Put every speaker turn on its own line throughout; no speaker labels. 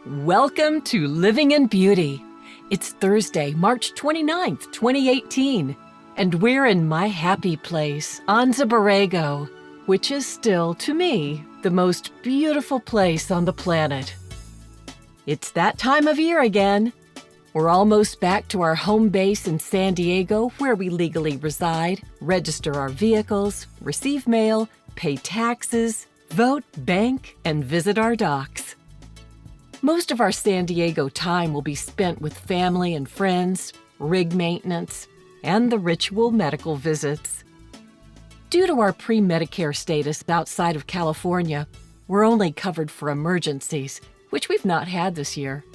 Welcome to Living in Beauty. It's Thursday, March 29th, 2018, and we're in my happy place, Anza Borrego, which is still, to me, the most beautiful place on the planet. It's that time of year again. We're almost back to our home base in San Diego, where we legally reside, register our vehicles, receive mail, pay taxes, vote, bank, and visit our docks. Most of our San Diego time will be spent with family and friends, rig maintenance, and the ritual medical visits. Due to our pre-Medicare status outside of California, we're only covered for emergencies, which we've not had this year.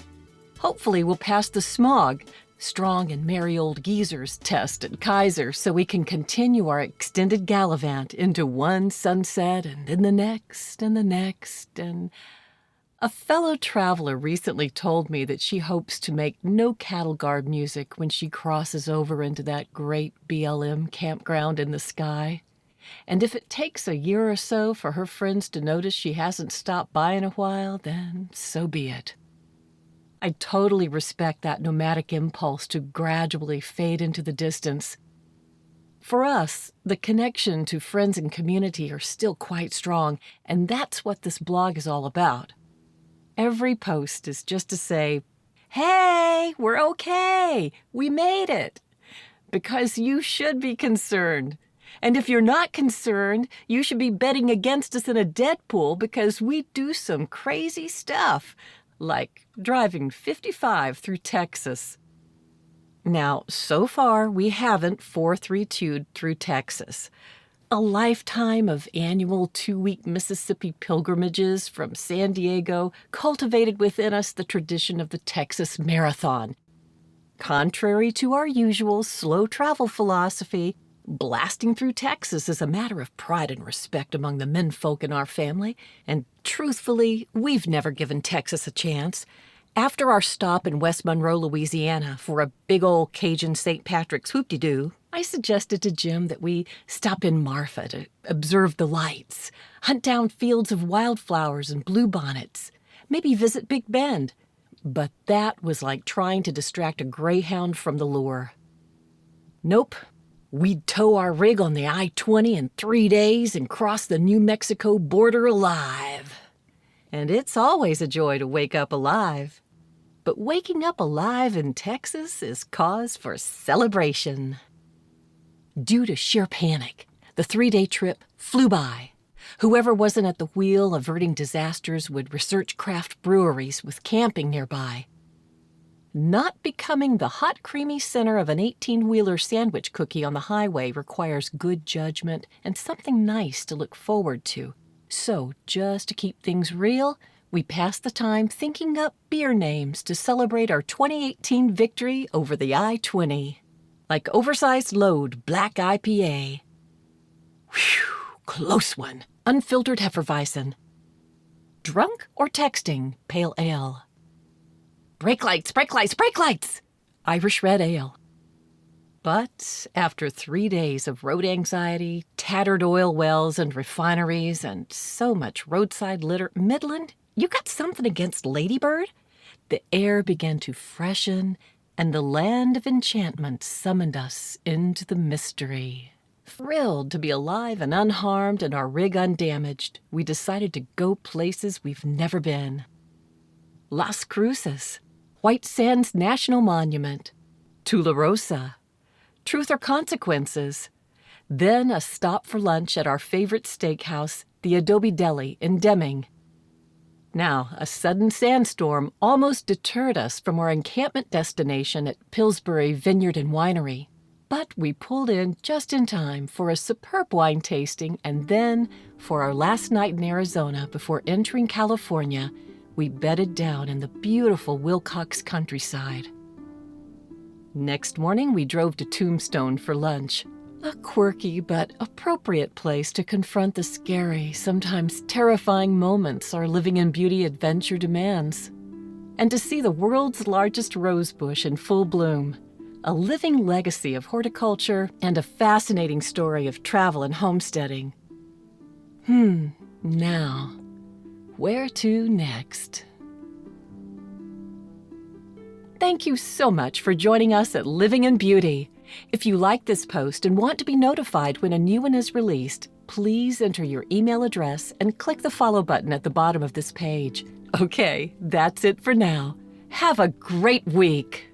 Hopefully we'll pass the smog, strong and merry old geezers test at Kaiser so we can continue our extended gallivant into one sunset and then the next and the next and... A fellow traveler recently told me that she hopes to make no cattle guard music when she crosses over into that great BLM campground in the sky. And if it takes a year or so for her friends to notice she hasn't stopped by in a while, then so be it. I totally respect that nomadic impulse to gradually fade into the distance. For us, the connection to friends and community are still quite strong, and that's what this blog is all about. Every post is just to say, hey, we're okay, we made it. Because you should be concerned. And if you're not concerned, you should be betting against us in a dead pool because we do some crazy stuff, like driving 55 through Texas. Now, so far, we haven't 432'd through Texas. A lifetime of annual 2-week Mississippi pilgrimages from San Diego cultivated within us the tradition of the Texas Marathon. Contrary to our usual slow travel philosophy, blasting through Texas is a matter of pride and respect among the menfolk in our family, and truthfully, we've never given Texas a chance. After our stop in West Monroe, Louisiana, for a big old Cajun St. Patrick's whoop-de-doo, I suggested to Jim that we stop in Marfa to observe the lights, hunt down fields of wildflowers and bluebonnets, maybe visit Big Bend. But that was like trying to distract a greyhound from the lure. Nope. We'd tow our rig on the I-20 in 3 days and cross the New Mexico border alive. And it's always a joy to wake up alive. But waking up alive in Texas is cause for celebration. Due to sheer panic, the 3-day trip flew by. Whoever wasn't at the wheel averting disasters would research craft breweries with camping nearby. Not becoming the hot, creamy center of an 18-wheeler sandwich cookie on the highway requires good judgment and something nice to look forward to. So, just to keep things real, we passed the time thinking up beer names to celebrate our 2018 victory over the I-20. Like Oversized Load Black IPA. Whew, close one. Unfiltered Hefeweizen. Drunk or texting Pale Ale. Brake lights, brake lights, brake lights! Irish Red Ale. But after 3 days of road anxiety, tattered oil wells and refineries, and so much roadside litter, Midland, you got something against Ladybird? The air began to freshen, and the land of enchantment summoned us into the mystery. Thrilled to be alive and unharmed and our rig undamaged, we decided to go places we've never been. Las Cruces, White Sands National Monument, Tularosa, Truth or Consequences, then a stop for lunch at our favorite steakhouse, the Adobe Deli in Deming. Now, a sudden sandstorm almost deterred us from our encampment destination at Pillsbury Vineyard and Winery. But we pulled in just in time for a superb wine tasting, and then, for our last night in Arizona before entering California, we bedded down in the beautiful Wilcox countryside. Next morning, we drove to Tombstone for lunch. A quirky but appropriate place to confront the scary, sometimes terrifying moments our living in beauty adventure demands. And to see the world's largest rose bush in full bloom. A living legacy of horticulture and a fascinating story of travel and homesteading. Now, where to next? Thank you so much for joining us at Living in Beauty. If you like this post and want to be notified when a new one is released, please enter your email address and click the follow button at the bottom of this page. Okay, that's it for now. Have a great week.